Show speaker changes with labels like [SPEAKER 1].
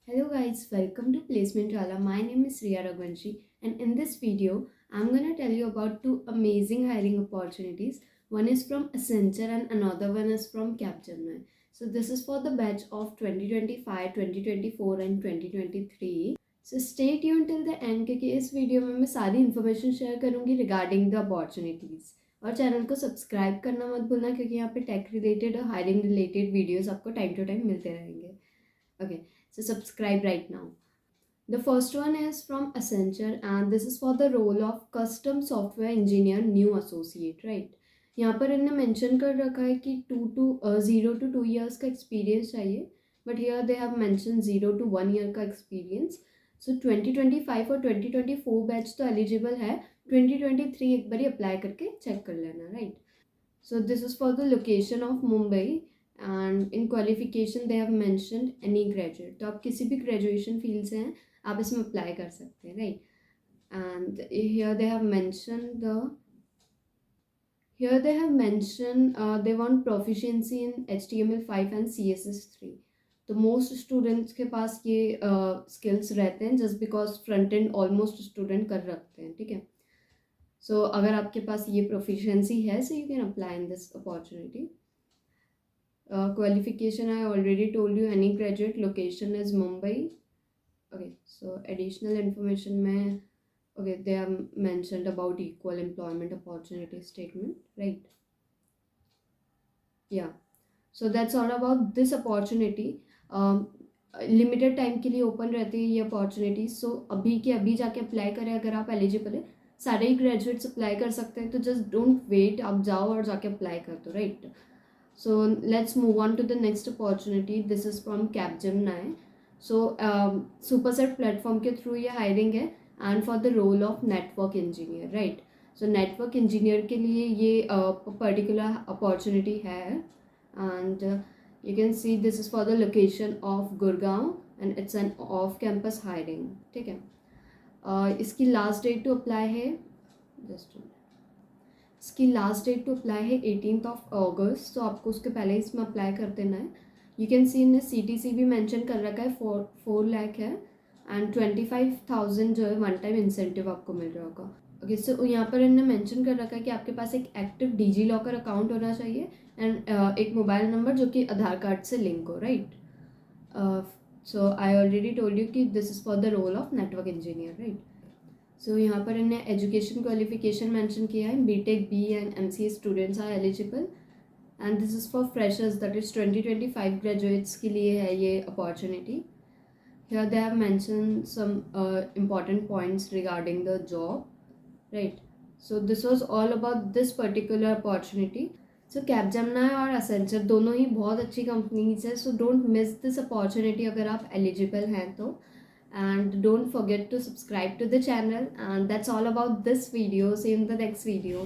[SPEAKER 1] Hello guys, welcome to Placement Wala. My name is Riya Raghuvanshi, and in this video, I'm gonna tell you about two amazing hiring opportunities. One is from Accenture and another one is from Capgemini. So this is for the batch of 2025, 2024 and 2023. So stay tuned till the end क्योंकि इस video में मैं सारी information share करूँगी regarding the opportunities. और channel को subscribe करना मत भूलना क्योंकि यहाँ पे टेक रिलेटेड और हायरिंग रिलेटेड वीडियोस आपको टाइम टू टाइम मिलते रहेंगे। Okay, so subscribe right now. The first one is from Accenture and this is for the role of custom software engineer new associate, right? यहाँ पर इन्होंने mention कर रखा है कि 0 to 2 years का एक्सपीरियंस चाहिए, but here they have mention 0 to 1 year का एक्सपीरियंस. सो 2025 और 2024 बैच तो एलिजिबल है, 2023 एक बार अप्लाई करके चेक कर लेना, right? So this is for the location of Mumbai and in qualification they have mentioned any graduate. तो आप किसी भी ग्रेजुएशन फील्ड से हैं, आप इसमें अप्लाई कर सकते हैं, right? And here they have mention they want proficiency in HTML5 and CSS3. तो मोस्ट स्टूडेंट्स के पास ये स्किल्स रहते हैं just because front end almost student कर रखते हैं, ठीक है? सो अगर आपके पास ये प्रोफिशिएंसी है, so you can apply in this opportunity. Qualification I already told you, any graduate, location is Mumbai. Okay, so additional information mein, okay, they have mentioned about equal employment opportunity statement, right? Yeah, so that's all about this opportunity. Limited time के लिए open रहती है ये opportunity. सो अभी के अभी जाके apply करें अगर आप एलिजिबल है. सारे ही ग्रेजुएट्स अप्लाई कर सकते हैं, तो जस्ट डोंट वेट, आप जाओ और जाके अप्लाई कर दो, right? So let's move on to the next opportunity. This is from Capgemini. So Superset platform के through ये hiring है and for the role of network engineer, right? So network engineer के लिए ये particular opportunity है and you can see this is for the location of Gurgaon and it's an off campus hiring, ठीक है? इसकी last date to apply है, just इसकी last date to apply है 18 अगस्त. तो आपको उसके पहले इसमें अप्लाई कर देना है. यू कैन सी इन्हें CTC भी मेंशन कर रखा है, 4 लाख है एंड 25,000 जो है वन टाइम इंसेंटिव आपको मिल रहा होगा. ओके, सो यहाँ पर इन्हें मेंशन कर रखा है कि आपके पास एक एक्टिव डिजी लॉकर अकाउंट होना चाहिए एंड एक मोबाइल नंबर जो कि आधार कार्ड से लिंक हो, right? So I already told you कि this is for the role of network engineer, right? So यहाँ पर इन्हें एजुकेशन क्वालिफिकेशन मेंशन किया है, BTech B and MCA students are eligible and this is for freshers, that is 2025 graduates के लिए है ये opportunity. Here they have mention some important points regarding the job, right? So this was all about this particular opportunity. So Capgemini और Accenture दोनों ही बहुत अच्छी companies है, so don't miss this opportunity अगर आप एलिजिबल हैं तो. And don't forget to subscribe to the channel, and that's all about this video. See you in the next video.